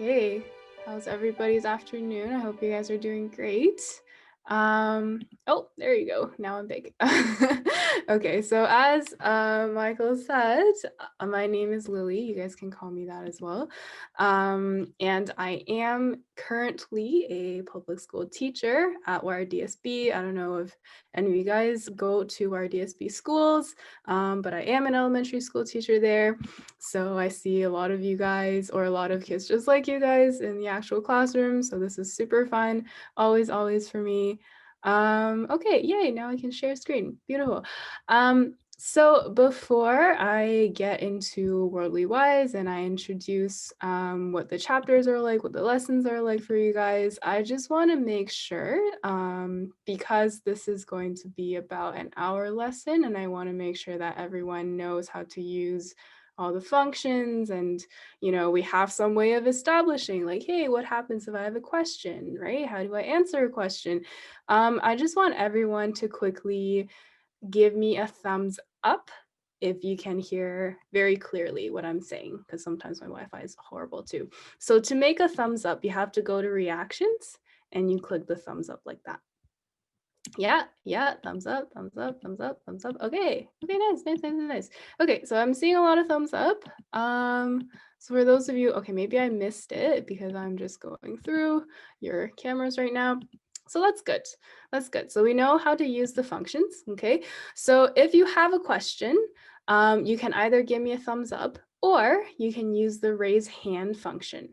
Okay, how's everybody's afternoon? I hope you guys are doing great. Oh, there you go. Now I'm big. Okay, so as Michael said, my name is Lily. You guys can call me that as well. And I am currently a public school teacher at YRDSB. I don't know if any of you guys go to YRDSB schools, but I am an elementary school teacher there. So I see a lot of you guys, or a lot of kids just like you guys, in the actual classroom. So this is super fun. Always for me. Okay, yay, now I can share screen. Beautiful. So before I get into Worldly Wise and I introduce what the chapters are like, what the lessons are like for you guys, I just want to make sure, because this is going to be about an hour lesson, and I want to make sure that everyone knows how to use all the functions, and we have some way of establishing, like, hey, what happens if I have a question, right? How do I answer a question? I just want everyone to quickly give me a thumbs up if you can hear very clearly what I'm saying, because sometimes my Wi-Fi is horrible too. So to make a thumbs up, you have to go to reactions and you click the thumbs up like that. Yeah, thumbs up. Okay, nice. Okay, so I'm seeing a lot of thumbs up. So for those of you, okay, maybe I missed it because I'm just going through your cameras right now. So that's good. So we know how to use the functions, okay? So if you have a question, you can either give me a thumbs up or you can use the raise hand function.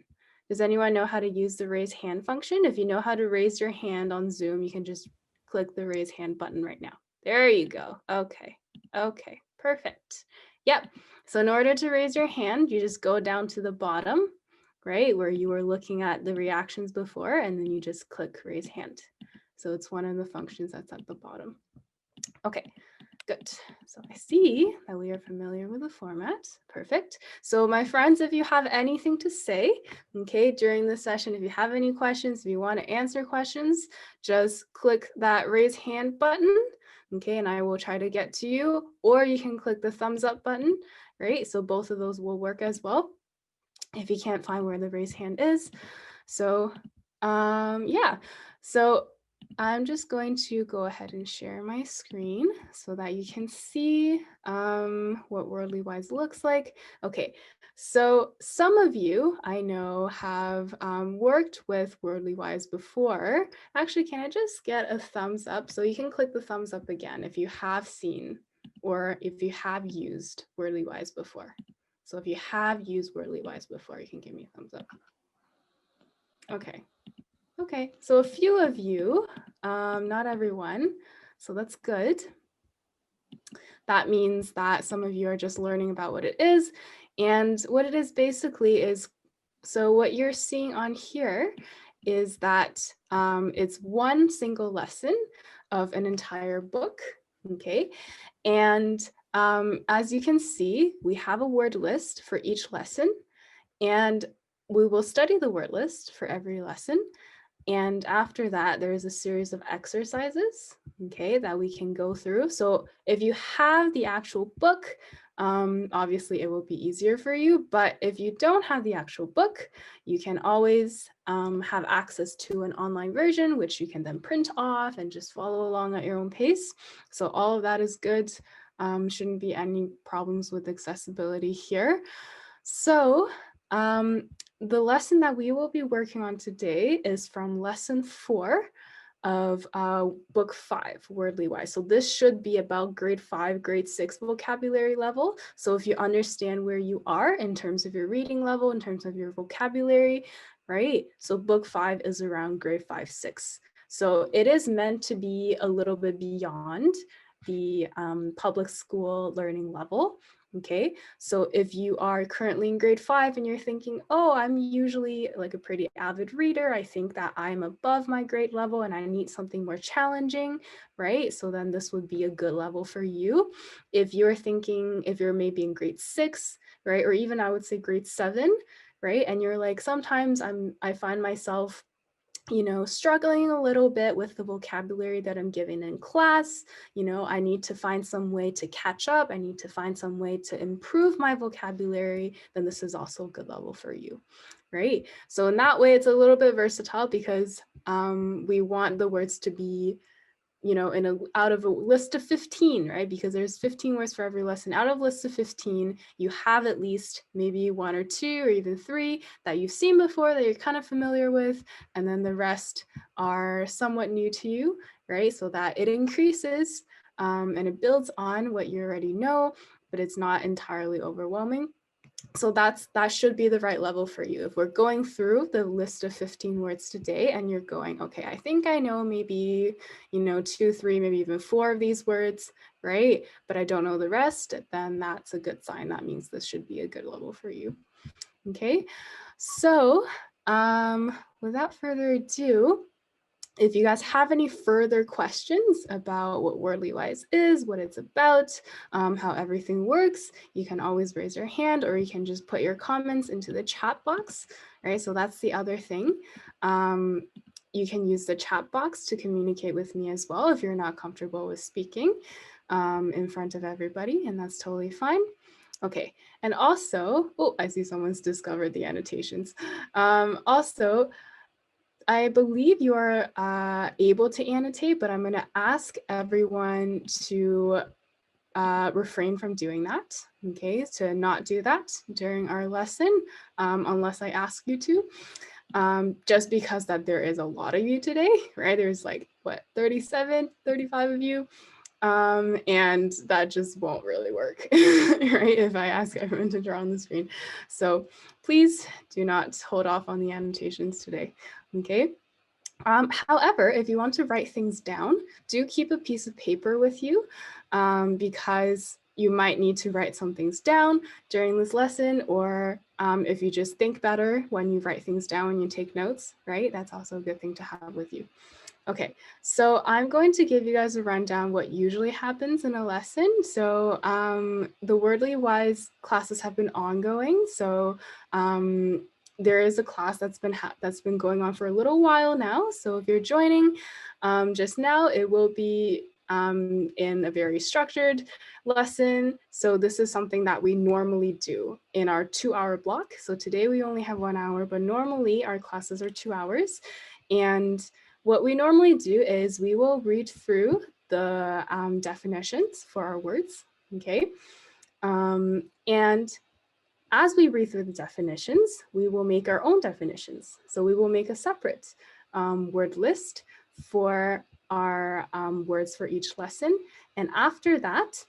Does anyone know how to use the raise hand function? If you know how to raise your hand on Zoom, you can just click the raise hand button right now. There you go. Okay, perfect. Yep. So in order to raise your hand, you just go down to the bottom, right, where you were looking at the reactions before, and then you just click raise hand. So it's one of the functions that's at the bottom. Okay, good. So I see that we are familiar with the format. Perfect. So my friends, if you have anything to say, okay, during the session, if you have any questions, if you want to answer questions, just click that raise hand button, okay, and I will try to get to you, or you can click the thumbs up button, right? So both of those will work as well if you can't find where the raise hand is. So yeah, so I'm just going to go ahead and share my screen so that you can see what Worldly Wise looks like. Okay, so some of you I know have worked with Worldly Wise before. Actually, can I just get a thumbs up? So you can click the thumbs up again if you have seen or if you have used Worldly Wise before. So if you have used Worldly Wise before, you can give me a thumbs up. Okay, so a few of you, not everyone, so that's good. That means that some of you are just learning about what it is. And what it is basically is, so what you're seeing on here is that it's one single lesson of an entire book, okay? And as you can see, we have a word list for each lesson, and we will study the word list for every lesson. And after that, there is a series of exercises, okay, that we can go through. So if you have the actual book, obviously it will be easier for you. But if you don't have the actual book, you can always have access to an online version, which you can then print off and just follow along at your own pace. So all of that is good. Shouldn't be any problems with accessibility here. So the lesson that we will be working on today is from lesson 4 of book 5, Wordly Wise. So this should be about grade 5, grade 6 vocabulary level. So if you understand where you are in terms of your reading level, in terms of your vocabulary, right? So book 5 is around grade 5, 6. So it is meant to be a little bit beyond the public school learning level. Okay, so if you are currently in grade 5 and you're thinking, oh, I'm usually like a pretty avid reader, I think that I'm above my grade level and I need something more challenging, right? So then this would be a good level for you. If you're thinking, if you're maybe in grade 6, right, or even I would say grade 7, right, and you're like, sometimes I find myself struggling a little bit with the vocabulary that I'm given in class. I need to find some way to catch up. I need to find some way to improve my vocabulary. Then this is also a good level for you, right? So in that way, it's a little bit versatile because we want the words to be, out of a list of 15, right? Because there's 15 words for every lesson. Out of a list of 15, you have at least maybe 1 or 2 or even 3 that you've seen before that you're kind of familiar with. And then the rest are somewhat new to you, right? So that it increases and it builds on what you already know, but it's not entirely overwhelming. So that should be the right level for you. If we're going through the list of 15 words today and you're going, okay, I think I know maybe, 2, 3, maybe even 4 of these words, right? But I don't know the rest, then that's a good sign. That means this should be a good level for you. Okay, so without further ado, if you guys have any further questions about what Wordly-Wise is, what it's about, how everything works, you can always raise your hand or you can just put your comments into the chat box, right? So that's the other thing. You can use the chat box to communicate with me as well if you're not comfortable with speaking in front of everybody, and that's totally fine. Okay, and also, oh, I see someone's discovered the annotations. Also, I believe you are able to annotate, but I'm going to ask everyone to refrain from doing that, okay? To not do that during our lesson, unless I ask you to, just because that there is a lot of you today, right? There's like, what, 37, 35 of you, and that just won't really work, right? If I ask everyone to draw on the screen. So please do not hold off on the annotations today. Okay. However, if you want to write things down, do keep a piece of paper with you because you might need to write some things down during this lesson, or if you just think better when you write things down and you take notes, right? That's also a good thing to have with you. Okay, so I'm going to give you guys a rundown what usually happens in a lesson. So the Wordly-Wise classes have been ongoing. So there is a class that's been going on for a little while now. So if you're joining just now, it will be in a very structured lesson. So this is something that we normally do in our 2-hour block. So today we only have 1 hour, but normally our classes are 2 hours. And what we normally do is we will read through the definitions for our words, okay? And as we read through the definitions, we will make our own definitions. So we will make a separate word list for our words for each lesson. And after that,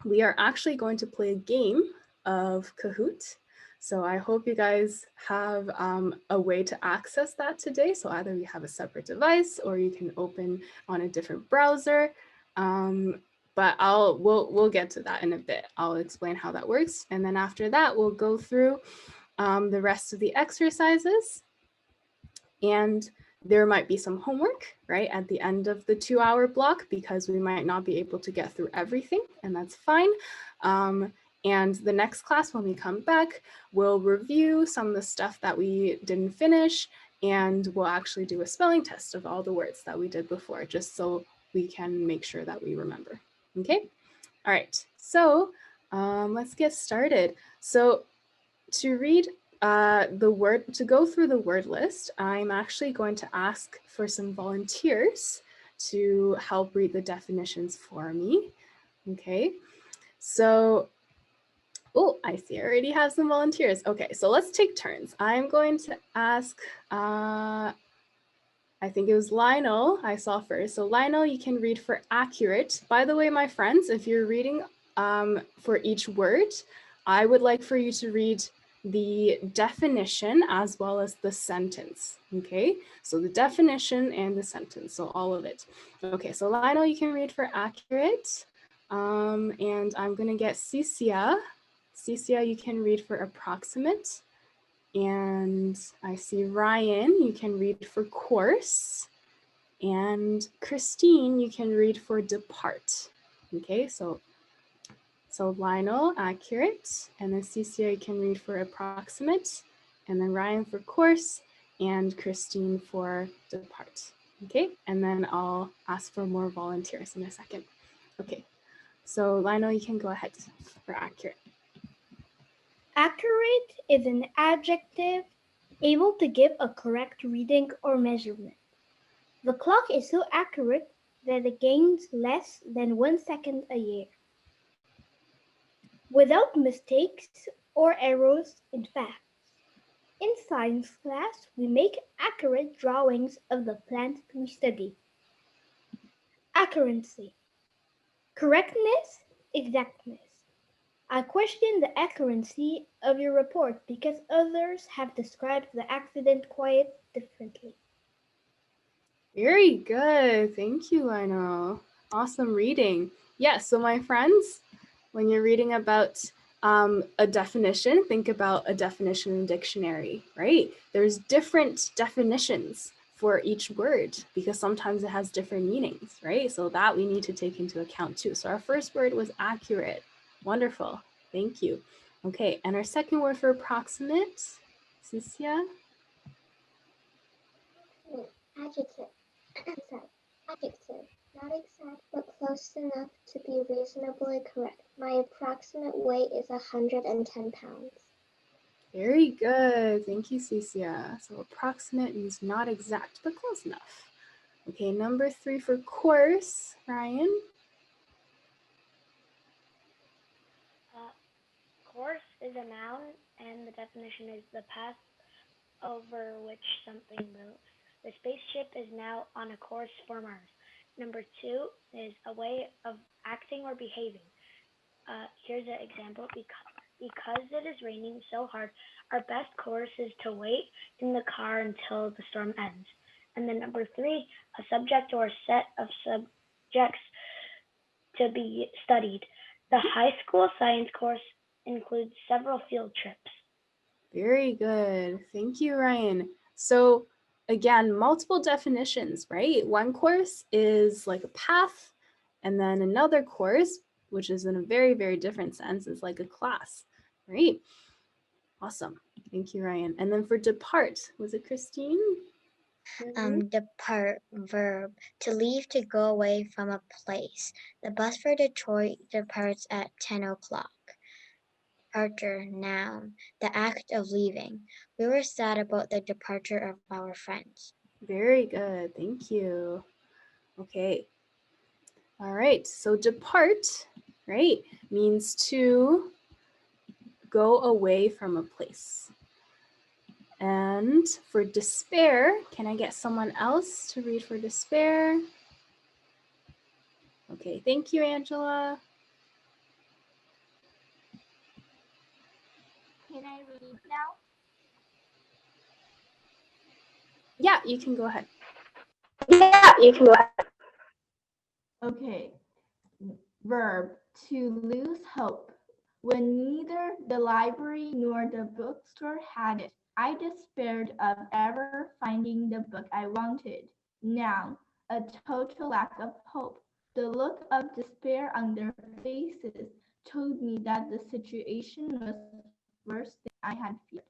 we are actually going to play a game of Kahoot. So I hope you guys have a way to access that today. So either you have a separate device or you can open on a different browser. But we'll get to that in a bit. I'll explain how that works. And then after that, we'll go through the rest of the exercises. And there might be some homework, right, at the end of the 2-hour block because we might not be able to get through everything, and that's fine. And the next class, when we come back, we'll review some of the stuff that we didn't finish, and we'll actually do a spelling test of all the words that we did before, just so we can make sure that we remember, okay? All right, so let's get started. So to read to go through the word list, I'm actually going to ask for some volunteers to help read the definitions for me, okay? So, oh, I see I already have some volunteers. Okay, so let's take turns. I'm going to ask, I think it was Lionel I saw first. So Lionel, you can read for accurate. By the way, my friends, if you're reading for each word, I would like for you to read the definition as well as the sentence, okay? So the definition and the sentence, so all of it. Okay, so Lionel, you can read for accurate. And I'm gonna get Cicia. Cicia, you can read for approximate. And I see Ryan, you can read for course. And Christine, you can read for depart. Okay, so Lionel, accurate, and then Cicia can read for approximate, and then Ryan for course, and Christine for depart. Okay, and then I'll ask for more volunteers in a second. Okay, so Lionel, you can go ahead for accurate. Accurate is an adjective able to give a correct reading or measurement. The clock is so accurate that it gains less than 1 second a year. Without mistakes or errors in facts. In science class, we make accurate drawings of the plant we study. Accuracy. Correctness, exactness. I question the accuracy of your report because others have described the accident quite differently. Very good. Thank you, Lionel. Awesome reading. Yes, so my friends, when you're reading about a definition, think about a definition in a dictionary, right? There's different definitions for each word because sometimes it has different meanings, right? So that we need to take into account too. So our first word was accurate. Wonderful. Thank you. Okay, and our second word for approximate, Cecilia? Adjective. Adjective. Not exact, but close enough to be reasonably correct. My approximate weight is 110 pounds. Very good. Thank you, Cecilia. So approximate means not exact, but close enough. Okay, number 3 for course, Ryan. Course is a noun, and the definition is the path over which something moves. The spaceship is now on a course for Mars. Number 2 is a way of acting or behaving. Here's an example. Because it is raining so hard, our best course is to wait in the car until the storm ends. And then number 3, a subject or a set of subjects to be studied. The high school science course includes several field trips. Very good. Thank you, Ryan. So again, multiple definitions, right? One course is like a path, and then another course, which is in a very, very different sense, is like a class, right? Awesome. Thank you, Ryan. And then for depart, was it Christine? Depart, verb, to leave, to go away from a place. The bus for Detroit departs at 10 o'clock. Departure, noun, the act of leaving. We were sad about the departure of our friends. Very good. Thank you. Okay. All right. So depart, right, means to go away from a place. And for despair, can I get someone else to read for despair? Okay, thank you, Angela. Can I read now? Yeah, you can go ahead. Okay. Verb, to lose hope. When neither the library nor the bookstore had it, I despaired of ever finding the book I wanted. Noun, a total lack of hope. The look of despair on their faces told me that the situation was worse than I had feared.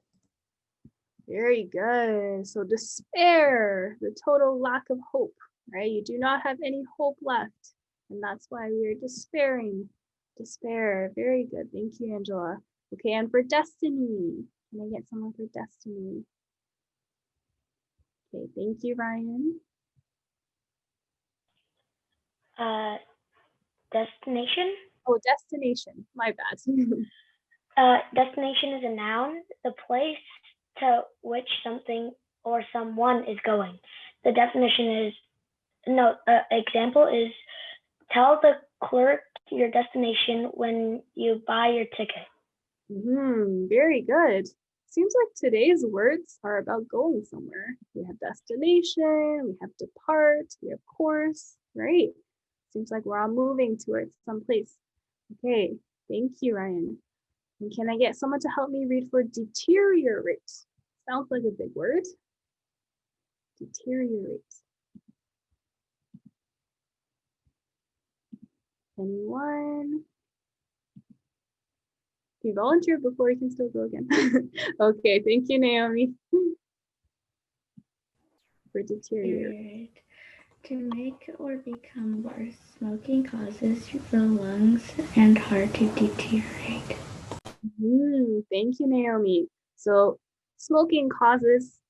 Very good. So despair, the total lack of hope, right? You do not have any hope left. And that's why we are despairing. Despair. Very good. Thank you, Angela. Okay, and for destiny, can I get someone for destiny? Okay, thank you, Ryan. Destination. Oh, destination. My bad. Destination is a noun, the place to which something or someone is going. The definition is, example is, tell the clerk your destination when you buy your ticket. Very good. Seems like today's words are about going somewhere. We have destination, we have depart, we have course, right? Seems like we're all moving towards someplace. Okay, thank you, Ryan. And can I get someone to help me read for deteriorate? Sounds like a big word. Deteriorate. Anyone? If you volunteer before, you can still go again. Okay, thank you, Naomi. For deteriorate. To make or become worse, smoking causes the lungs and heart to deteriorate. Thank you, Naomi. So smoking causes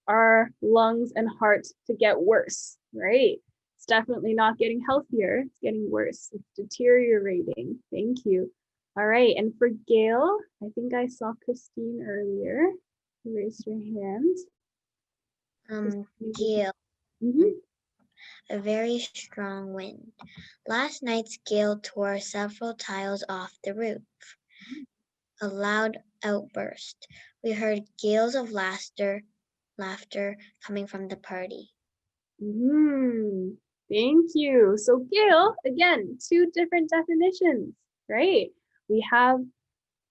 our lungs and heart to get worse, right? It's definitely not getting healthier, it's getting worse. It's deteriorating. Thank you. All right, and for Gail, I think I saw Christine earlier. You raised your hand. Gale. Mhm. A very strong wind. Last night's gale tore several tiles off the roof. A loud outburst. We heard gales of laughter coming from the party. Thank you. So Gail, again, two different definitions, right? We have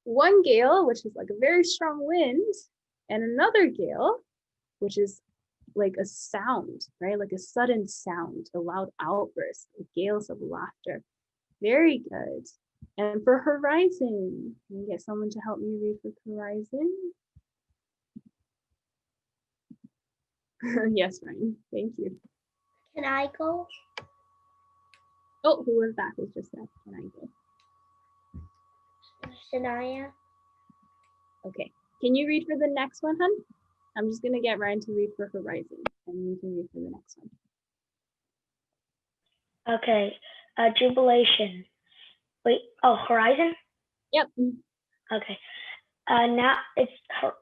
one gale, which is like a very strong wind, and another gale, which is like a sound, right? Like a sudden sound, a loud outburst, gales of laughter. Very good. And for horizon, can I get someone to help me read for horizon? Yes, Ryan, thank you. Can I go? Oh, who was that? Who's just said, can I go? Shania? Okay, can you read for the next one, hun? I'm just gonna get Ryan to read for horizon and you can read for the next one. Okay, jubilation. Wait, oh, horizon? Yep. Okay. Now it's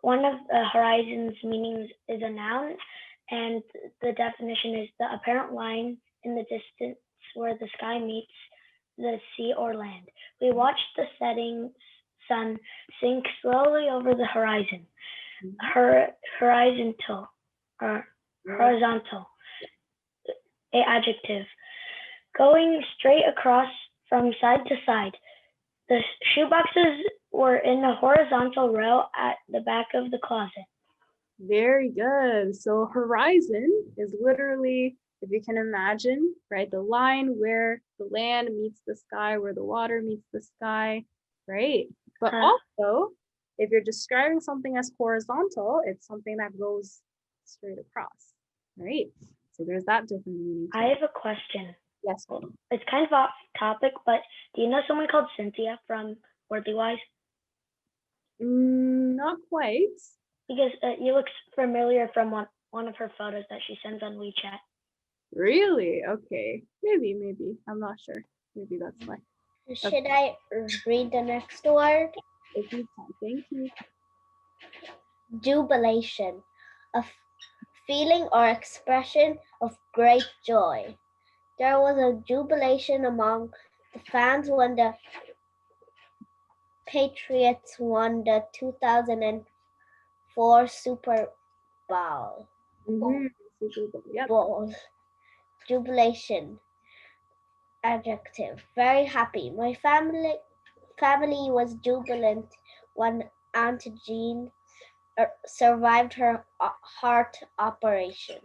one of the horizon's meanings is a noun, and the definition is the apparent line in the distance where the sky meets the sea or land. We watch the setting sun sink slowly over the horizon. Horizontal, a adjective. Going straight across from side to side. The shoeboxes were in a horizontal row at the back of the closet. Very good. So horizon is literally, if you can imagine, right, the line where the land meets the sky, where the water meets the sky, right? But also, if you're describing something as horizontal, it's something that goes straight across, right? So there's that different meaning. I have a question. Yes. It's kind of off topic, but do you know someone called Cynthia from Worldly Wise? Not quite. Because you look familiar from one of her photos that she sends on WeChat. Really? Okay. Maybe. I'm not sure. Maybe that's why. Should I read the next word? If you can. Thank you. Jubilation. A feeling or expression of great joy. There was a jubilation among the fans when the Patriots won the 2004 Super Bowl. Yep. Bowl. Jubilation. Adjective. Very happy. My family was jubilant when Aunt Jean survived her heart operation.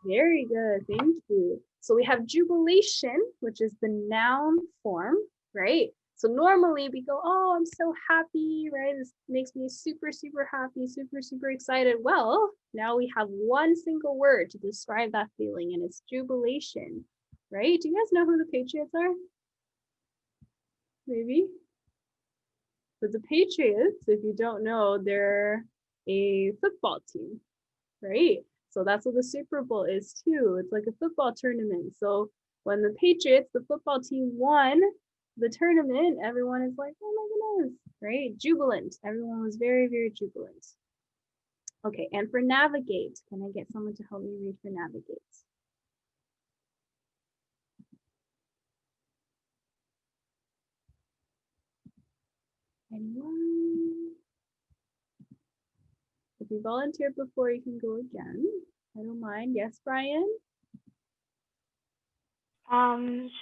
Very good. Thank you. So we have jubilation, which is the noun form, right? So normally we go, oh, I'm so happy, right? This makes me super, super happy, super, super excited. Well, now we have one single word to describe that feeling, and it's jubilation, right? Do you guys know who the Patriots are? Maybe? But the Patriots, if you don't know, they're a football team, right? So that's what the Super Bowl is too. It's like a football tournament. So when the Patriots, the football team, won the tournament, everyone is like, oh my goodness, right? Jubilant. Everyone was very, very jubilant. Okay, and for navigate, can I get someone to help me read for navigate? Anyone? If you volunteered before, you can go again. I don't mind. Yes, Brian?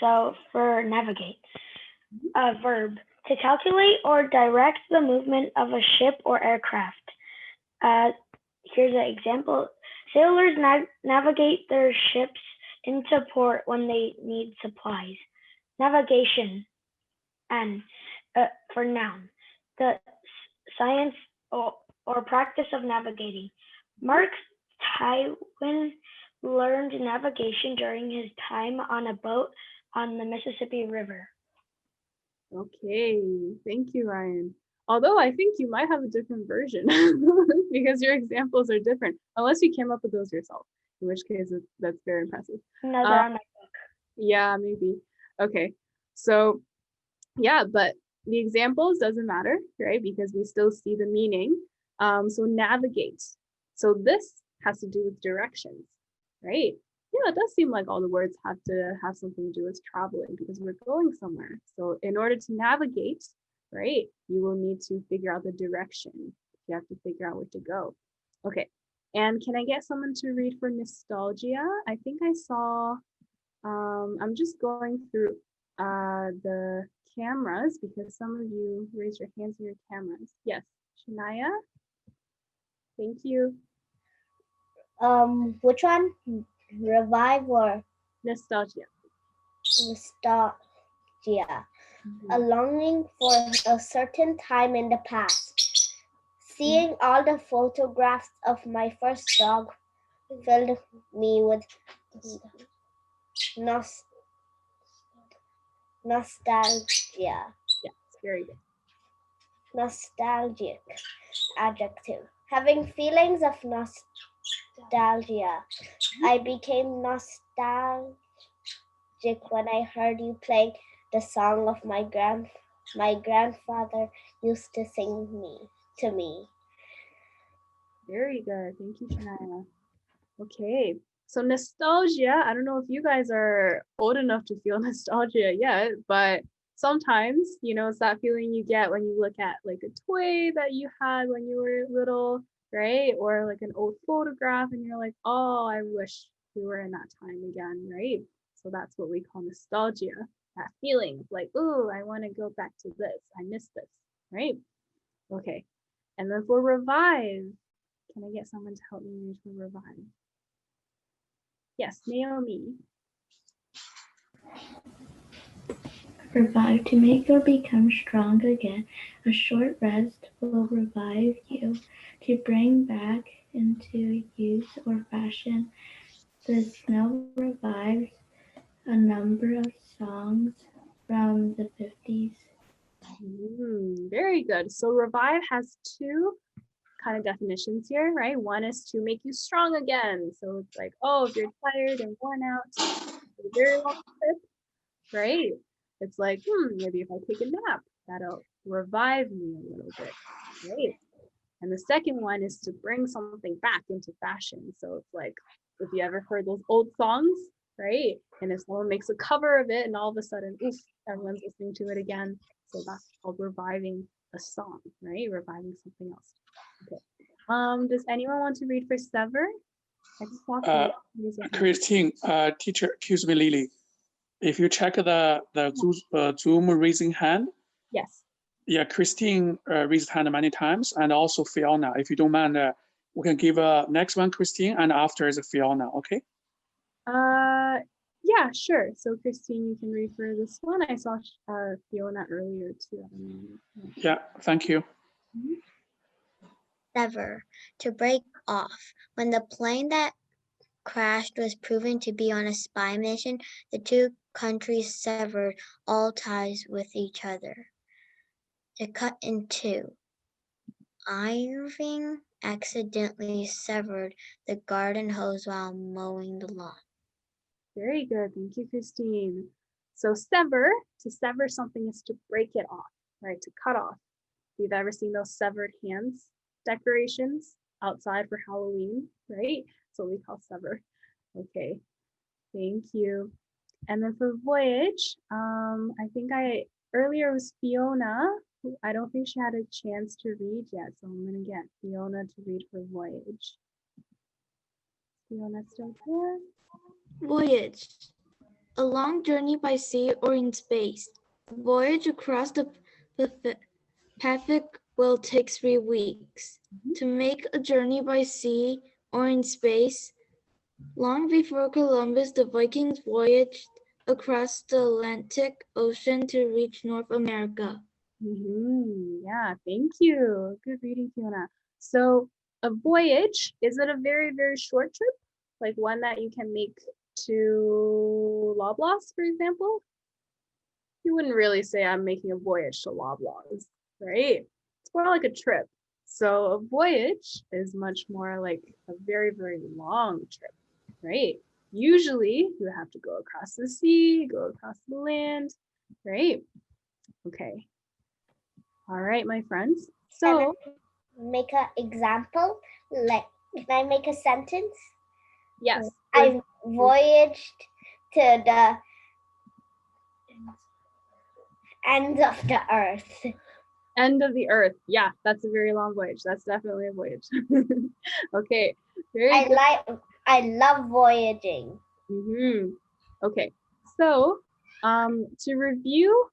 So for navigate, a verb, to calculate or direct the movement of a ship or aircraft. Here's an example. Sailors navigate their ships into port when they need supplies. Navigation, and for noun, the science or practice of navigating. Mark Twain learned navigation during his time on a boat on the Mississippi River. Okay, thank you, Ryan. Although I think you might have a different version because your examples are different, unless you came up with those yourself, in which case that's very impressive. No, they're on my book. Yeah, maybe. Okay, so yeah, but the examples doesn't matter, right? Because we still see the meaning. So navigate. So this has to do with directions, right? Yeah, it does seem like all the words have to have something to do with traveling because we're going somewhere. So in order to navigate, right, you will need to figure out the direction. You have to figure out where to go. Okay, and can I get someone to read for nostalgia? I think I saw, I'm just going through the cameras because some of you raised your hands in your cameras. Yes, Shania? Thank you. Which one? Revive or Nostalgia. nostalgia? A longing for a certain time in the past. Seeing all the photographs of my first dog filled me with nostalgia. Yes, very good. Nostalgic adjective. Having feelings of nostalgia. I became nostalgic when I heard you play the song of my grandfather used to sing to me. Very good. Thank you, Shania. Okay, so nostalgia, I don't know if you guys are old enough to feel nostalgia yet, but sometimes, you know, it's that feeling you get when you look at like a toy that you had when you were little, right? Or like an old photograph and you're like, oh, I wish we were in that time again, right? So that's what we call nostalgia, that feeling of like, oh, I want to go back to this. I miss this, right? Okay, and then for revive, can I get someone to help me read for revive? Yes, Naomi. Revive, to make or become strong again. A short rest will revive you, to bring back into use or fashion. The snow revives a number of songs from the 50s. Very good. So revive has two kind of definitions here, right? One is to make you strong again. So it's like, oh, if you're tired and worn out, a very long trip, right? It's like, maybe if I take a nap, that'll revive me a little bit, right? And the second one is to bring something back into fashion. So it's like, if you ever heard those old songs, right? And if someone makes a cover of it and all of a sudden, oof, everyone's listening to it again. So that's called reviving a song, right? Reviving something else. Okay. Does anyone want to read for Sever? Christine, teacher, excuse me, Lily. If you check the Zoom raising hand. Yes. Yeah, Christine raised hand many times, and also Fiona. If you don't mind, we can give next one Christine, and after is Fiona. Okay. Yeah, sure. So Christine, you can read for this one. I saw Fiona earlier too. I don't know. Yeah, thank you. Sever, to break off. When the plane that crashed was proven to be on a spy mission, the two countries severed all ties with each other. To cut in two. Irving accidentally severed the garden hose while mowing the lawn. Very good. Thank you, Christine. So sever, to sever something is to break it off, right? To cut off. If you've ever seen those severed hands decorations outside for Halloween, right? So we call sever. Okay, thank you. And then for voyage, I think earlier was Fiona. I don't think she had a chance to read yet, so I'm gonna get Fiona to read for voyage. Fiona still there? Voyage, a long journey by sea or in space. A voyage across the Pacific will take 3 weeks. To make a journey by sea or in space, long before Columbus, the Vikings voyaged across the Atlantic Ocean to reach North America. Yeah, thank you. Good reading, Fiona. So a voyage, is it a very, very short trip? Like one that you can make to Loblaws, for example? You wouldn't really say I'm making a voyage to Loblaws, right? more like a trip. So a voyage is much more like a very, very long trip, right? Usually you have to go across the sea, go across the land, right? Okay. All right, my friends. So make an example. Like, can I make a sentence? yes. I voyaged to the end of the earth. End of the earth. Yeah, that's a very long voyage. That's definitely a voyage. Okay. Very good. I love voyaging. Okay. So to review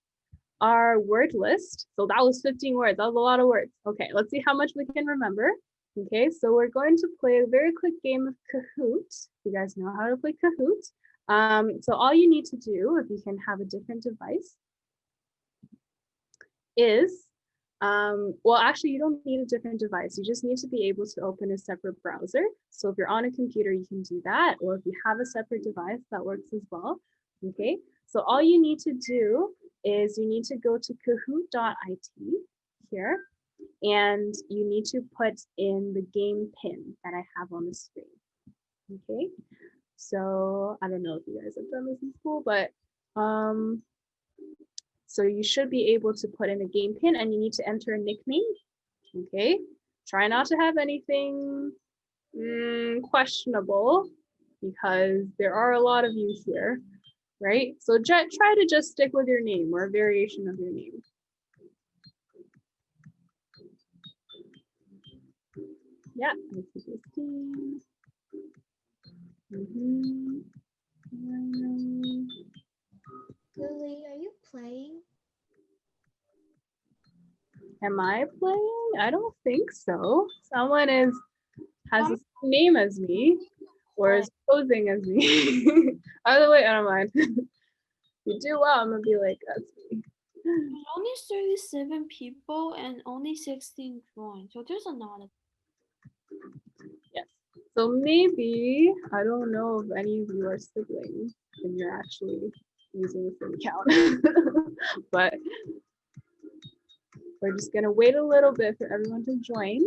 our word list. So that was 15 words. That was a lot of words. Okay, let's see how much we can remember. Okay, so we're going to play a very quick game of Kahoot. You guys know how to play Kahoot. So all you need to do, if you can have a different device, is, well, actually, you don't need a different device. You just need to be able to open a separate browser. So if you're on a computer, you can do that. Or if you have a separate device, that works as well. Okay, so all you need to do is you need to go to kahoot.it here, and you need to put in the game pin that I have on the screen. Okay, so I don't know if you guys have done this in school, but so you should be able to put in a game pin, and you need to enter a nickname. Okay, try not to have anything questionable, because there are a lot of you here. Right? So try to just stick with your name or a variation of your name. Yeah, this is Christine. Lily, are you playing? Am I playing? I don't think so. Someone has the same name as me, or is posing as me. Either way, I don't mind. You do well, I'm gonna be like, that's me. There's only 37 people and only 16 joined, so there's a lot of. Yes. So maybe, I don't know if any of you are siblings and you're actually using the same account. But we're just gonna wait a little bit for everyone to join.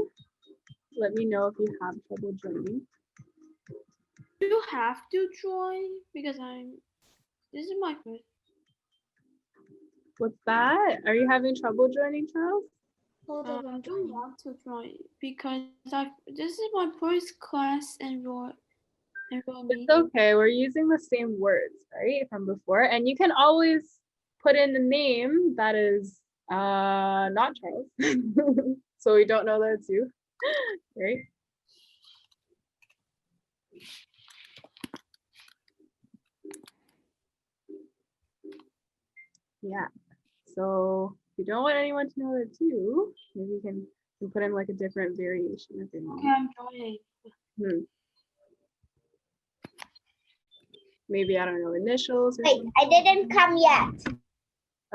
Let me know if you have trouble joining. You have to join because this is my first. What's that? Are you having trouble joining, Charles? Hold on, I don't want to join because this is my first class enroll. It's okay, we're using the same words, right, from before, and you can always put in the name that is not Charles, so we don't know that it's you, right? Yeah, so if you don't want anyone to know that it's you, maybe you can put in like a different variation of your name. Okay, I'm joining. Maybe, I don't know, initials or Wait, something. I didn't come yet.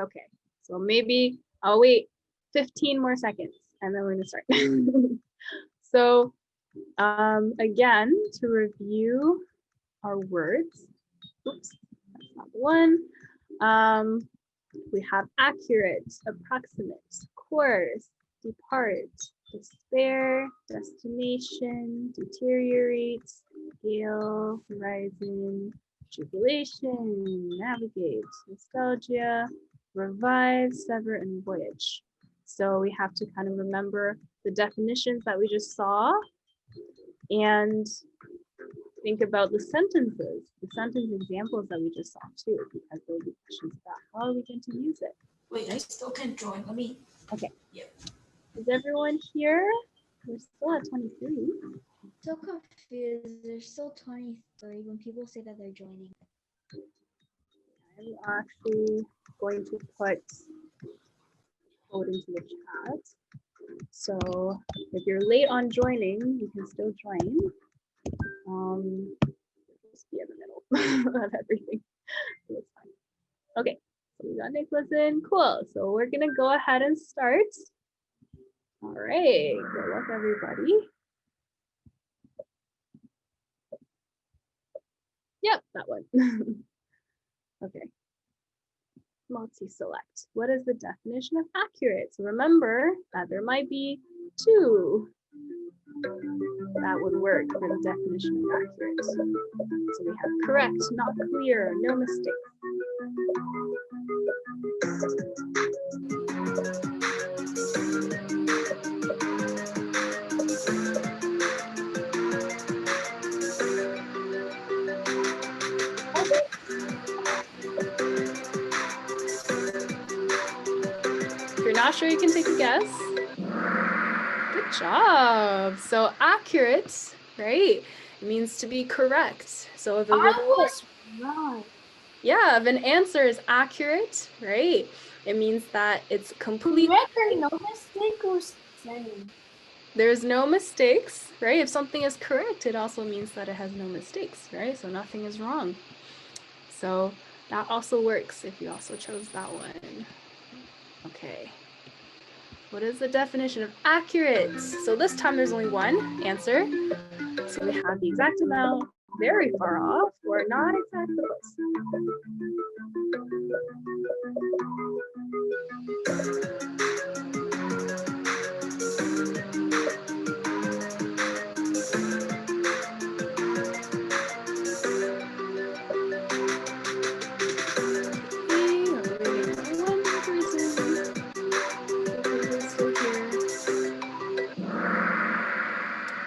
Okay, so maybe I'll wait 15 more seconds and then we're gonna start. So again, to review our words, oops, that's not the one. We have accurate, approximate, course, depart, despair, destination, deteriorate, gale, horizon, tribulation, navigate, nostalgia, revive, sever, and voyage. So we have to kind of remember the definitions that we just saw and think about the sentences, the sentence examples that we just saw too, because there'll be questions about how are we going to use it. Wait, I still can't join. Let me. Okay. Yep. Is everyone here? We're still at 23. So confused. There's still 23 when people say that they're joining. I'm actually going to put code into the chat. So if you're late on joining, you can still join. Just be in the middle of everything. So it's fine. Okay, so we got Nicholas in. Cool. So we're gonna go ahead and start. All right, good luck, everybody. Yep, that one. Okay. multi-select. What is the definition of accurate? So remember that there might be two that would work for the definition of accurate. So we have correct, not clear, no mistakes. If you're not sure, you can take a guess. Good job. So accurate, right? It means to be correct. So if it was wrong. yeah, if an answer is accurate, right? It means that it's complete. No mistake or same. There's no mistakes, right? If something is correct, it also means that it has no mistakes, right? So nothing is wrong. So that also works if you also chose that one. Okay. What is the definition of accurate? So this time there's only one answer. So we have the exact amount, very far off, or not exactly close.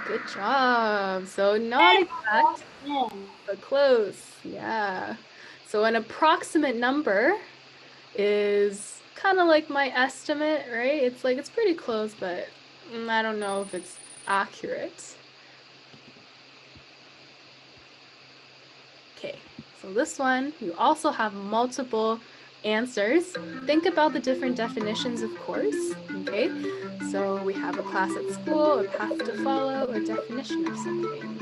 Good job. So not exact, but close. Yeah. So an approximate number is kind of like my estimate, right? It's like it's pretty close, but I don't know if it's accurate. Okay, so this one, you also have multiple answers. Think about the different definitions, of course, okay? So we have a class at school, a path to follow, or definition of something.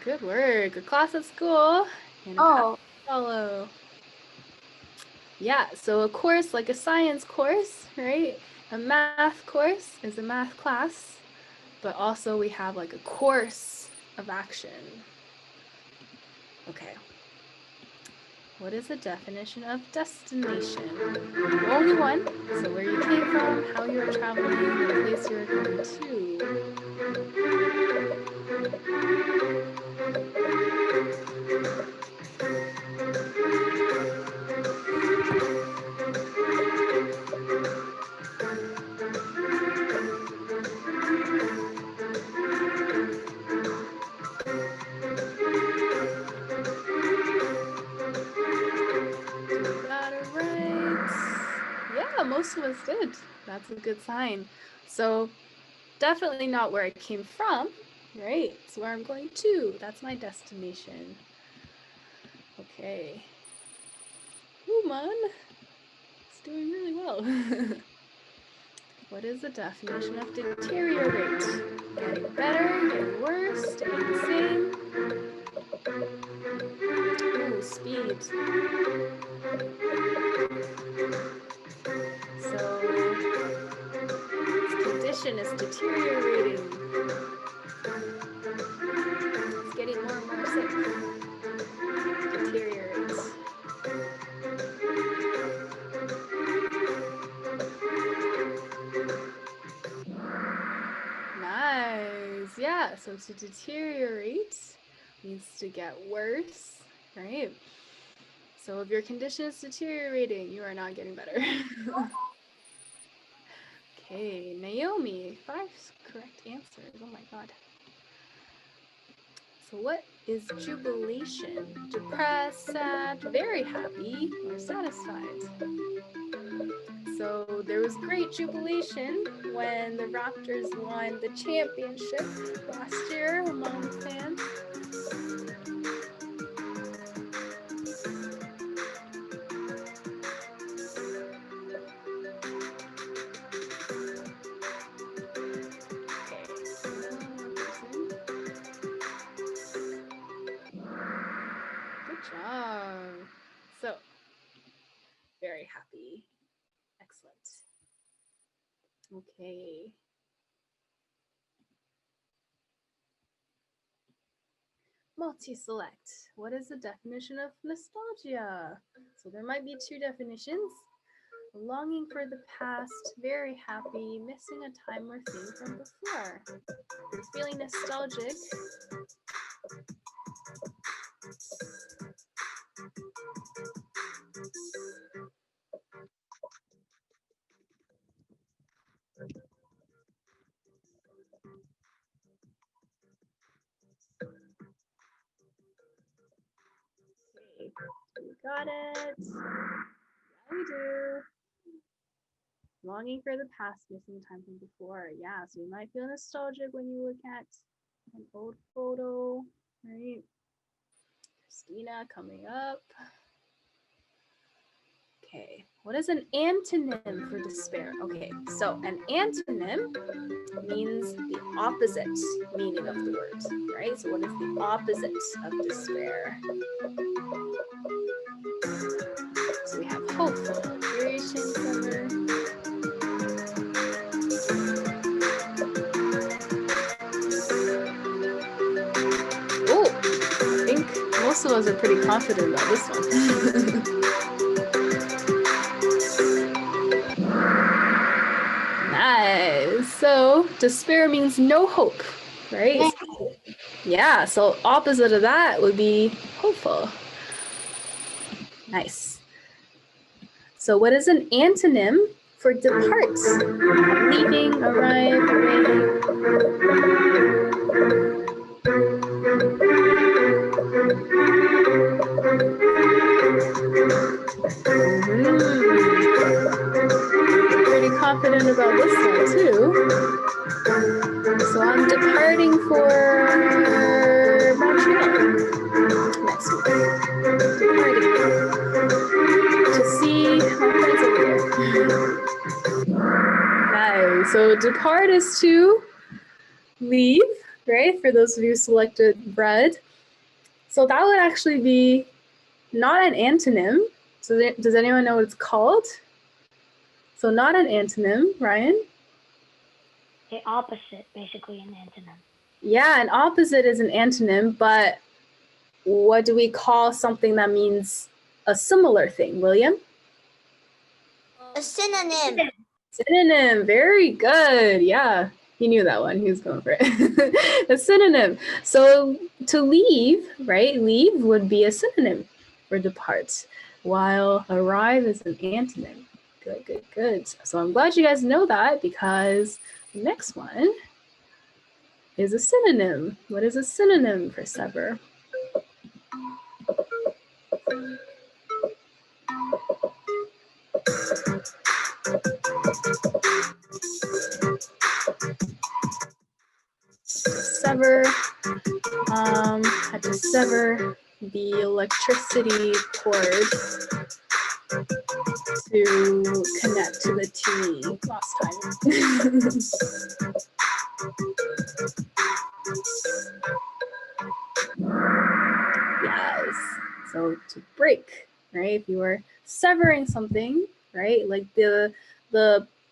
Good work. A class at school and a path to follow. Yeah, so a course like a science course, right? A math course is a math class, but also we have like a course of action. Okay. What is the definition of destination? Only one. So where you came from, how you're traveling, the place you're going to. Most of us did. That's a good sign. So definitely not where I came from, right? It's where I'm going to. That's my destination. Okay. Ooh, man. It's doing really well. What is the definition of deteriorate? Getting better, getting worse, staying the same. Ooh, speed. So its condition is deteriorating. It's getting more and more sick. Deteriorates. Nice. Yeah, so to deteriorate means to get worse, right? So if your condition is deteriorating, you are not getting better. Okay, Naomi, 5 correct answers. Oh my God. So what is jubilation? Depressed, sad, very happy, or satisfied? So there was great jubilation when the Raptors won the championship last year among the fans. Okay. Okay. Multi-select. What is the definition of nostalgia? So there might be two definitions. Longing for the past, very happy, missing a time or thing from before. You're feeling nostalgic. Okay, we got it. Yeah, we do. Longing for the past, missing time from before. Yeah, so you might feel nostalgic when you look at an old photo, right? Christina coming up. Okay, what is an antonym for despair? Okay, so an antonym means the opposite meaning of the word, right? So what is the opposite of despair? So we have hopeful, duration, summer. Oh, I think most of us are pretty confident about this one. Nice. So despair means no hope, right? Yeah, so opposite of that would be hopeful. Nice. So what is an antonym for depart? Leaving, arrive, away. Pretty confident about this one too. So I'm departing for Montreal next week. Departing to see my friends over there. Nice. So depart is to leave, right? For those of you who selected bread. So that would actually be not an antonym. So does anyone know what it's called? So not an antonym, Ryan? The opposite, basically, an antonym. Yeah, an opposite is an antonym, but what do we call something that means a similar thing, William? A synonym. Synonym, very good. Yeah, he knew that one. He was going for it. A synonym. So to leave, right? Leave would be a synonym for depart, while arrive is an antonym. Good, good, good. So I'm glad you guys know that because the next one is a synonym. What is a synonym for sever? Sever, had to sever the electricity cord to connect to the TV last time. Yes, so to break, right? If you were severing something, right? Like the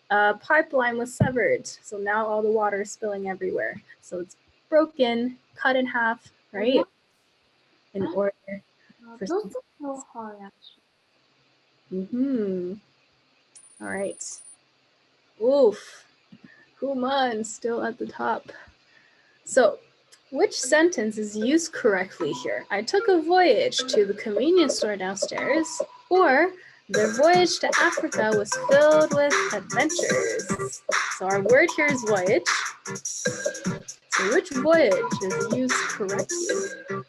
pipeline was severed, so now all the water is spilling everywhere. So it's broken, cut in half, right? In order for Those are so hard, actually. All right. Oof. Human still at the top. So, which sentence is used correctly here? I took a voyage to the convenience store downstairs, or their voyage to Africa was filled with adventures. So our word here is voyage. So which voyage is used correctly?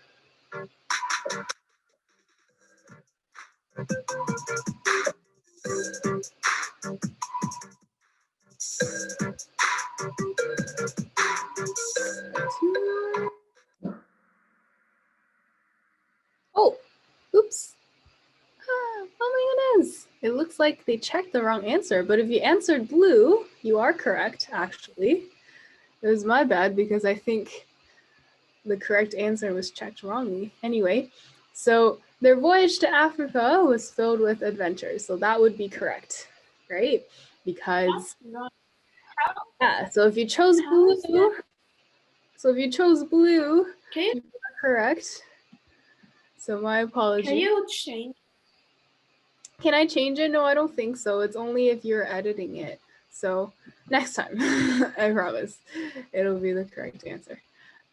Oh, oops. Oh my goodness. It looks like they checked the wrong answer, but if you answered blue, you are correct, actually. It was my bad because I think the correct answer was checked wrongly. Anyway, so their voyage to Africa was filled with adventures. So that would be correct, right? Because Yeah, so if you chose blue, Can you are correct. So my apologies. you change? Can I change it? No, I don't think so. It's only if you're editing it. So next time, I promise, it'll be the correct answer.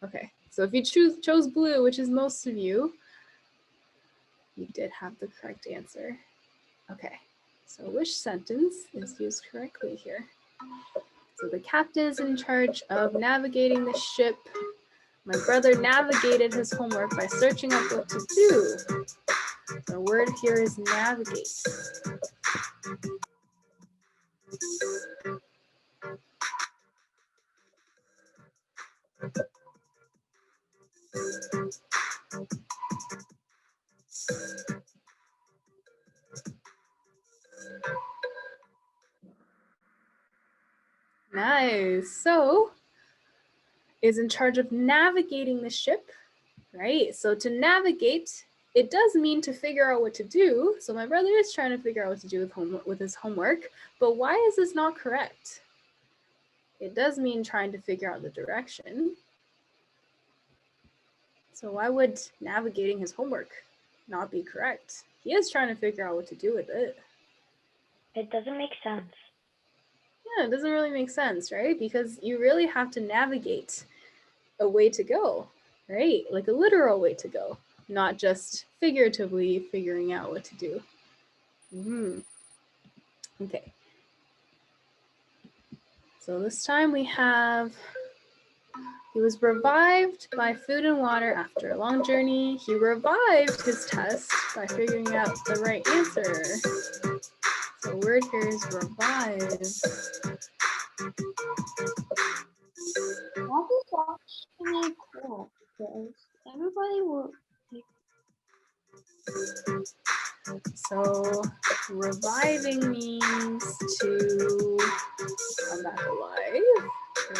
Okay, so if you chose blue, which is most of you, you did have the correct answer. Okay, so which sentence is used correctly here? So the captain is in charge of navigating the ship. My brother navigated his homework by searching up what to do. The word here is navigate. Nice. So is in charge of navigating the ship, right? So to navigate, it does mean to figure out what to do. So my brother is trying to figure out what to do with his homework, but why is this not correct? It does mean trying to figure out the direction. So why would navigating his homework not be correct? He is trying to figure out what to do with it. It doesn't make sense. Yeah, it doesn't really make sense, right? Because you really have to navigate a way to go, right? Like a literal way to go, not just figuratively figuring out what to do. Okay. So this time we have, he was revived by food and water after a long journey. He revived his test by figuring out the right answer. So the word here is revive. That is actually cool because everybody will. So reviving means to come back alive,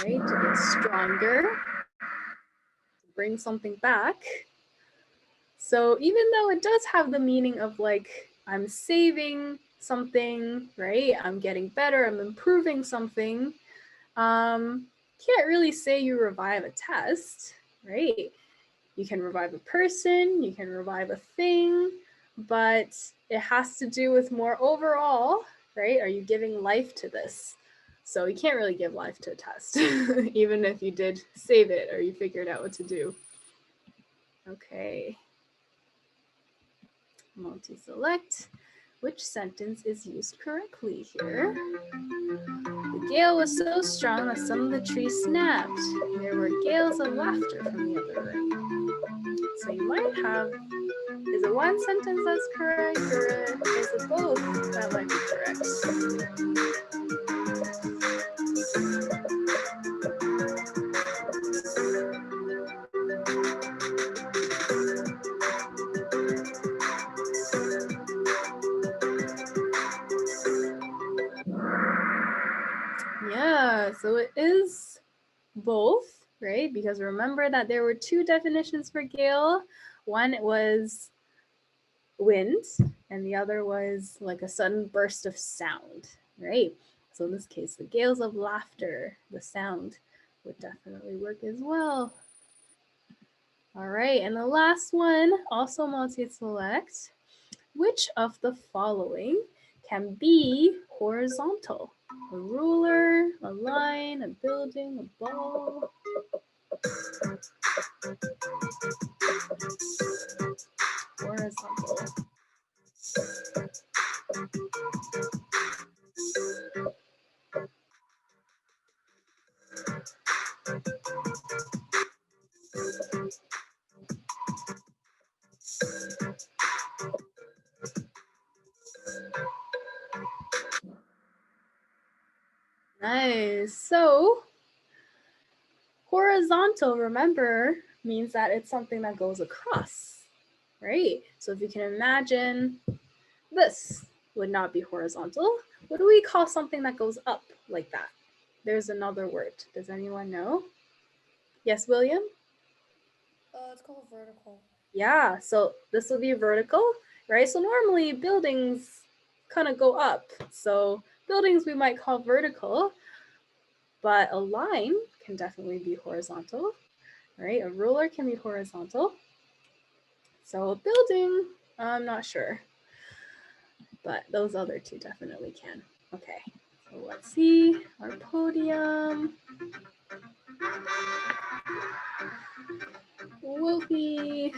right? To get stronger, to bring something back. So even though it does have the meaning of like, I'm saving something, right? I'm getting better, I'm improving something. Can't really say you revive a test, right? You can revive a person, you can revive a thing, but it has to do with more overall, right? Are you giving life to this? So you can't really give life to a test, even if you did save it or you figured out what to do. Okay. Multi-select. Which sentence is used correctly here? The gale was so strong that some of the trees snapped. There were gales of laughter from the other room. So you might have, is it one sentence that's correct or is it both that might be correct? Yeah, so it is both, right? Because remember that there were two definitions for gale. One was wind and the other was like a sudden burst of sound, right? So in this case, the gales of laughter, the sound would definitely work as well. All right, and the last one, also multi-select. Which of the following can be horizontal? A ruler, a line, a building, a ball. Horizontal. Nice. So horizontal, remember, means that it's something that goes across, right? So if you can imagine, this would not be horizontal. What do we call something that goes up like that? There's another word. Does anyone know? Yes, William? It's called vertical. Yeah, so this will be vertical, right? So normally buildings kind of go up. So buildings we might call vertical. but a line can definitely be horizontal, right? A ruler can be horizontal. So a building, I'm not sure, but those other two definitely can. Okay, so let's see our podium. Wolfie.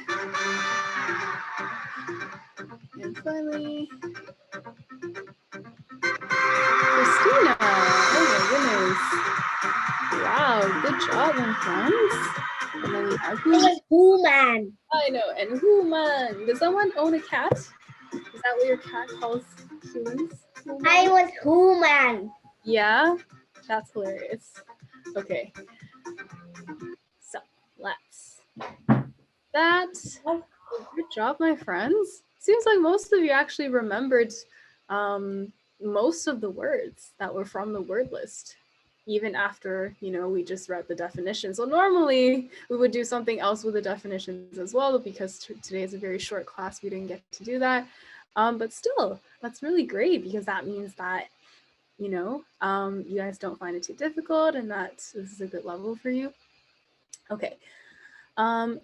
And finally, Christina. Oh my goodness. Wow, good job, my friends. And then we have It was human. I know, and human. Does someone own a cat? Is that what your cat calls humans? Human? I was human. Yeah, that's hilarious. Okay. So let's. Good job, my friends. Seems like most of you actually remembered most of the words that were from the word list, even after, you know, we just read the definition. So normally we would do something else with the definitions as well, but because today is a very short class, we didn't get to do that. But still, that's really great because that means that, you know, you guys don't find it too difficult and that this is a good level for you. Okay,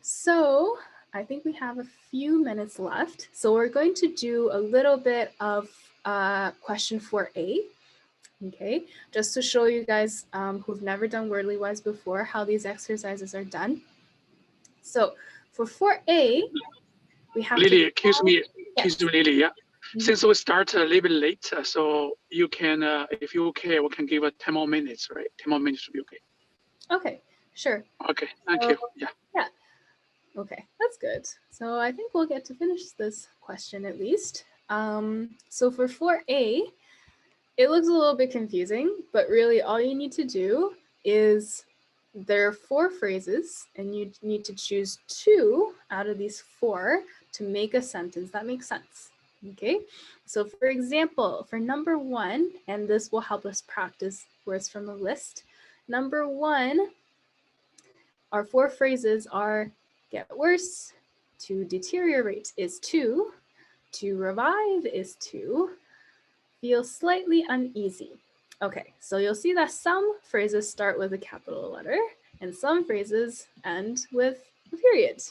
so I think we have a few minutes left. So we're going to do a little bit of question 4A, okay? Just to show you guys who've never done Wordly-Wise before how these exercises are done. So for 4A, we have Lily, to- excuse me, Lily, yeah. Mm-hmm. Since we start a little bit late, so you can, if you're okay, we can give 10 more minutes, right? 10 more minutes should be okay. Okay, sure. Okay, thank you, yeah. Yeah. Okay, that's good. So I think we'll get to finish this question at least. So for 4A, it looks a little bit confusing, but really all you need to do is there are 4 phrases and you need to choose 2 out of these 4 to make a sentence that makes sense. Okay, so for example, for number 1, and this will help us practice words from the list. Number 1, our 4 phrases are get worse, to deteriorate is to revive is to, feel slightly uneasy. Okay, so you'll see that some phrases start with a capital letter and some phrases end with a period.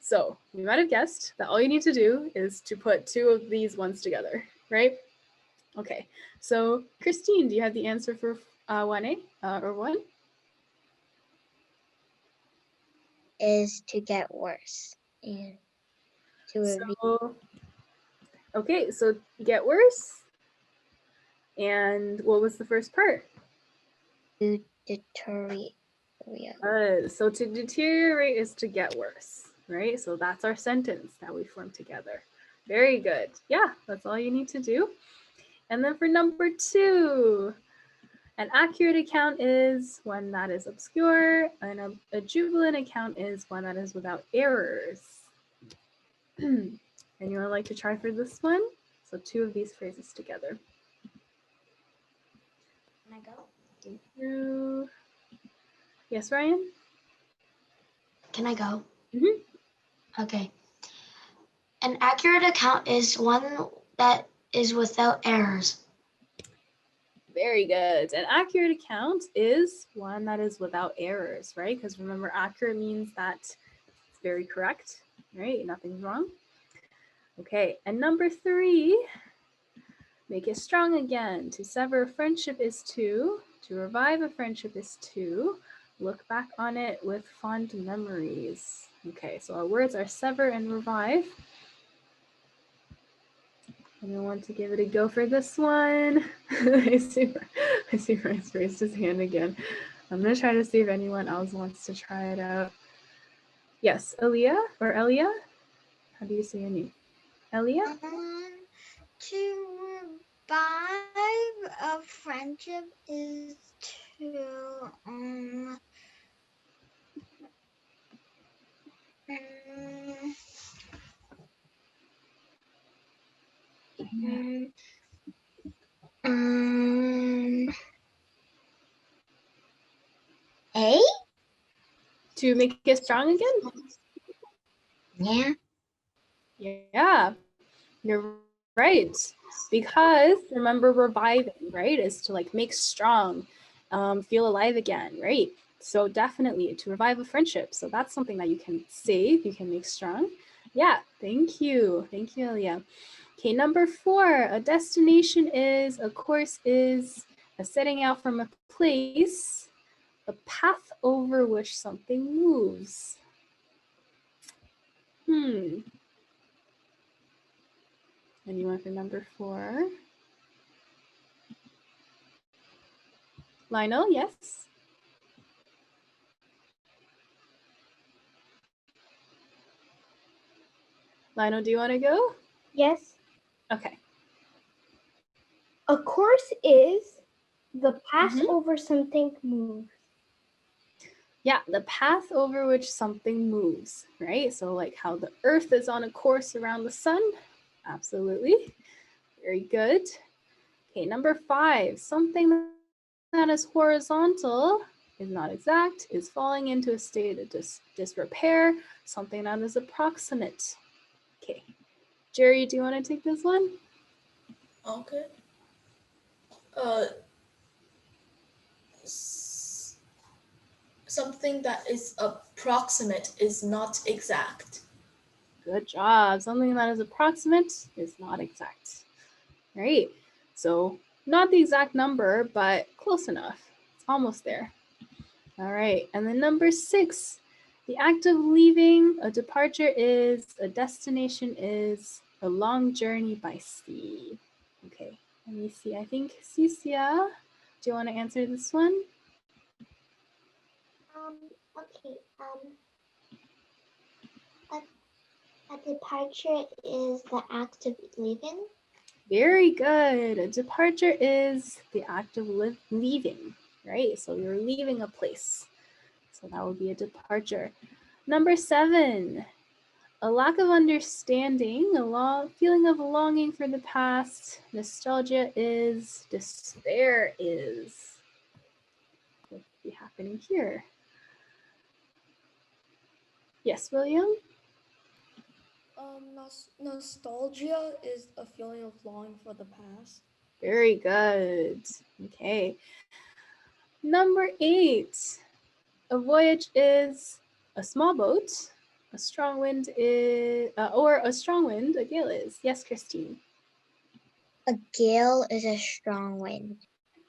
So you might have guessed that all you need to do is to put 2 of these ones together, right? Okay, so Christine, do you have the answer for 1A or 1? Is to get worse and to Okay, so get worse. And what was the first part? to deteriorate. So to deteriorate is to get worse, right? So that's our sentence that we formed together. Very good. Yeah, that's all you need to do. And then for number 2, an accurate account is one that is obscure, and a jubilant account is one that is without errors. Anyone like to try for this one? So 2 of these phrases together. Can I go? Through. Yes, Ryan? Can I go? Mm-hmm. Okay. An accurate account is one that is without errors. Very good. An accurate account is one that is without errors, right? Because remember, accurate means that it's very correct, right? Nothing's wrong. Okay, and number 3, make it strong again. To sever a friendship is to revive a friendship is to look back on it with fond memories. Okay, so our words are sever and revive. Anyone want to give it a go for this one? I see Ryan's raised his hand again. I'm going to try to see if anyone else wants to try it out. Yes, Elia or Elia? How do you say your name? Elia? To revive a friendship is to A? To make it strong again? Yeah. Yeah, you're right. Because remember, reviving, right, is to like make strong. feel alive again, right? So definitely to revive a friendship. So that's something that you can save, you can make strong. Yeah, thank you. Thank you, Elia. Okay, number 4, a destination is, a course is, a setting out from a place, a path over which something moves. Anyone for number 4? Lionel, yes? Lionel, do you want to go? Yes. Okay. A course is the path over something moves. Yeah, the path over which something moves, right? So like how the earth is on a course around the sun. Absolutely. Very good. Okay, number 5, something that is horizontal is not exact, is falling into a state of disrepair, something that is approximate. Okay, Jerry, do you want to take this one? Okay. Something that is approximate is not exact. Good job. Something that is approximate is not exact. All right, so not the exact number, but close enough. It's almost there. All right, and then number 6, the act of leaving, a departure is, a destination is, a long journey by sea. Okay, let me see. I think Cecilia, do you want to answer this one? Okay. A departure is the act of leaving. Very good. A departure is the act of leaving, right? So you're leaving a place. So that would be a departure. Number 7, a lack of understanding, a feeling of longing for the past. Nostalgia is, despair is. What could be happening here? Yes, William? Nostalgia is a feeling of longing for the past. Very good. Okay. Number 8, a voyage is a small boat. A strong wind is, or a strong wind, a gale is. Yes, Christine. A gale is a strong wind.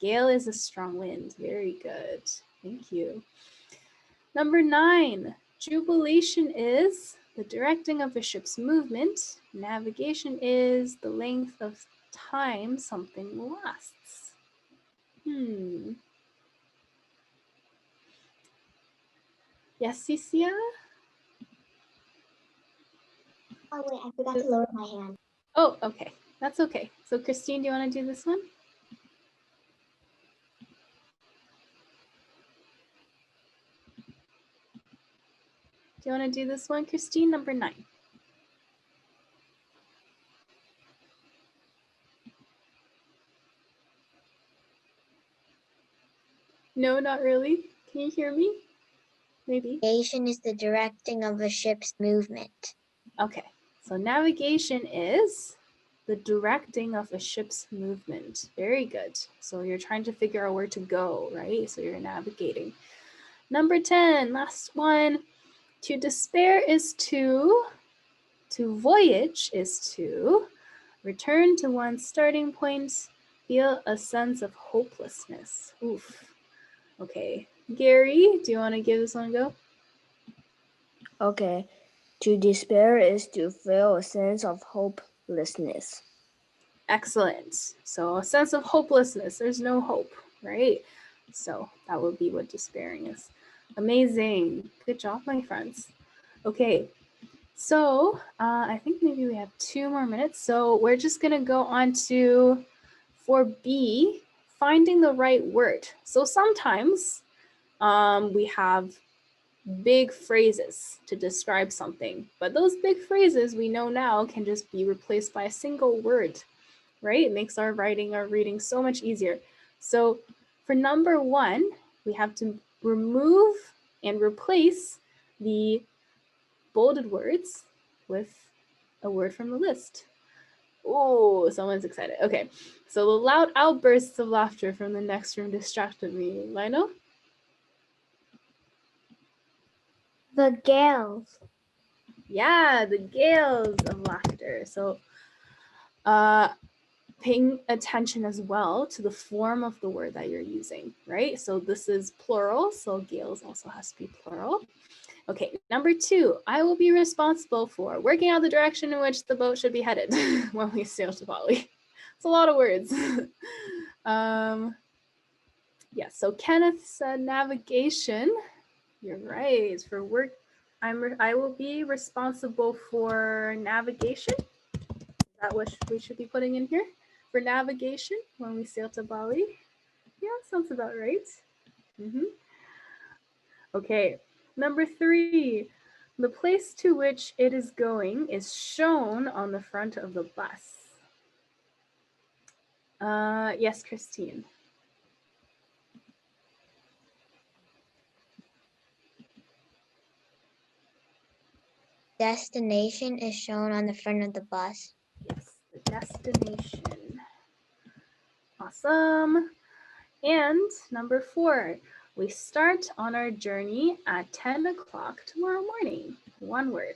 Gale is a strong wind. Very good. Thank you. Number 9, jubilation is the directing of a ship's movement. Navigation is the length of time something lasts. Yes, Cecilia? Oh wait, I forgot to lower my hand. Oh, okay. That's okay. So Christine, do you want to do this one? Do you want to do this one, Christine? Number 9. No, not really. Can you hear me? Maybe. Navigation is the directing of a ship's movement. Okay, so navigation is the directing of a ship's movement. Very good. So you're trying to figure out where to go, right? So you're navigating. Number 10, last one. To despair is to voyage is to return to one's starting point, feel a sense of hopelessness. Oof. Okay, Gary, do you want to give this one a go? Okay, to despair is to feel a sense of hopelessness. Excellent. So a sense of hopelessness, there's no hope, right? So that would be what despairing is. Amazing. Good job, my friends. Okay, so I think maybe we have 2 more minutes. So we're just gonna go on to for B, finding the right word. So sometimes we have big phrases to describe something, but those big phrases we know now can just be replaced by a single word, right? It makes our writing, our reading so much easier. So for number 1, we have to remove and replace the bolded words with a word from the list. Oh, someone's excited. Okay, so the loud outbursts of laughter from the next room distracted me. Lionel? The gales. Yeah, the gales of laughter. So paying attention as well to the form of the word that you're using, right? So this is plural, so gales also has to be plural. Okay, number 2, I will be responsible for working out the direction in which the boat should be headed when we sail to Bali. It's a lot of words. Yeah, so Kenneth said navigation. You're right. For work, I will be responsible for navigation. Is that what we should be putting in here? For navigation when we sail to Bali? Yeah, sounds about right. Okay, number 3, the place to which it is going is shown on the front of the bus. Yes, Christine. Destination is shown on the front of the bus. Yes, the destination. Awesome. And number 4, we start on our journey at 10 o'clock tomorrow morning. One word.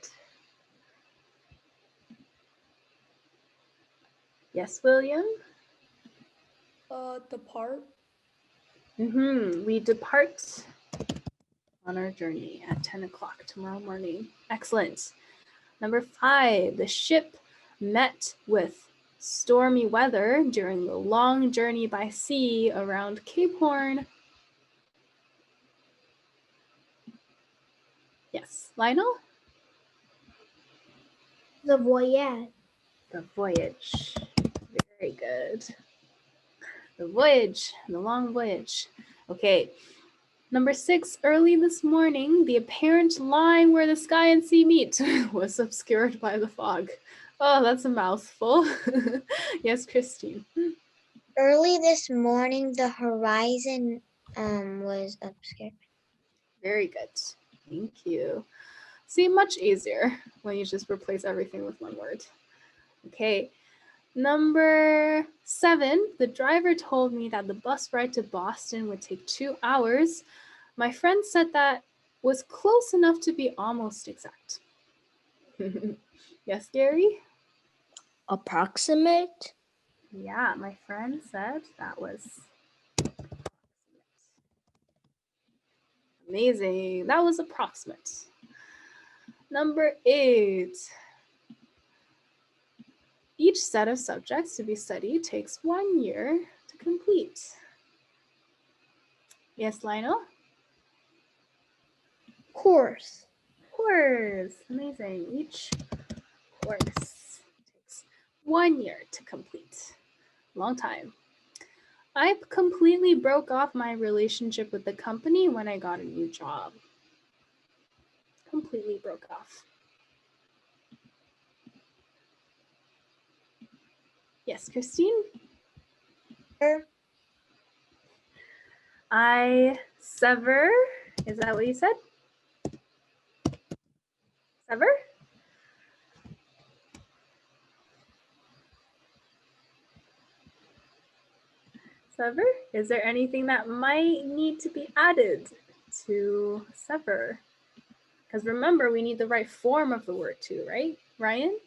Yes, William? Depart. We depart on our journey at 10 o'clock tomorrow morning. Excellent. Number 5, the ship met with stormy weather during the long journey by sea around Cape Horn. Yes, Lionel? The voyage. The voyage. Very good. The voyage, the long voyage. Okay. Number 6, early this morning, the apparent line where the sky and sea meet was obscured by the fog. Oh, that's a mouthful. Yes, Christine. Early this morning, the horizon was obscured. Very good. Thank you. See, much easier when you just replace everything with one word. Okay. Number 7, the driver told me that the bus ride to Boston would take 2 hours. My friend said that was close enough to be almost exact. Yes, Gary? Approximate? Yeah, my friend said that was amazing. That was approximate. Number 8. Each set of subjects to be studied takes 1 year to complete. Yes, Lionel? Course. Course. Amazing. Each course takes 1 year to complete. Long time. I completely broke off my relationship with the company when I got a new job. Completely broke off. Yes, Christine? I sever. Is that what you said? Sever? Sever? Is there anything that might need to be added to sever? Because remember, we need the right form of the word too, right? Ryan?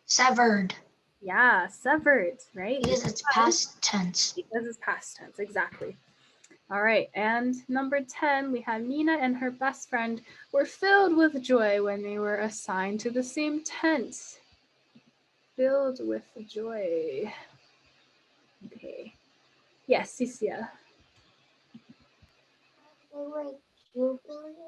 Severed. Yeah, severed, right? Because it's past tense. Because it's past tense, exactly. All right, and number 10, we have Nina and her best friend were filled with joy when they were assigned to the same tent. Filled with joy. Okay. Yes, Cecilia. They were jubilant.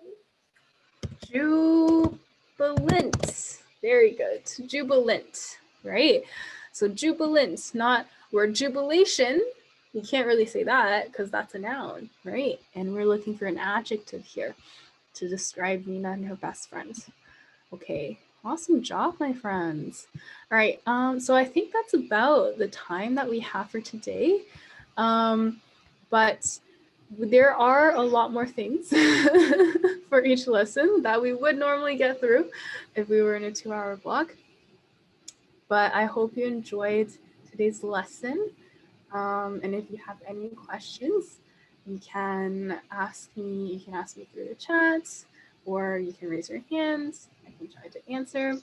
Jubilant. Very good. Jubilant, right? So jubilant, not word jubilation. You can't really say that because that's a noun, right? And we're looking for an adjective here to describe Nina and her best friend. Okay, awesome job, my friends. All right, so I think that's about the time that we have for today. But there are a lot more things for each lesson that we would normally get through if we were in a 2-hour block. But I hope you enjoyed today's lesson. And if you have any questions, you can ask me through the chat, or you can raise your hands. I can try to answer.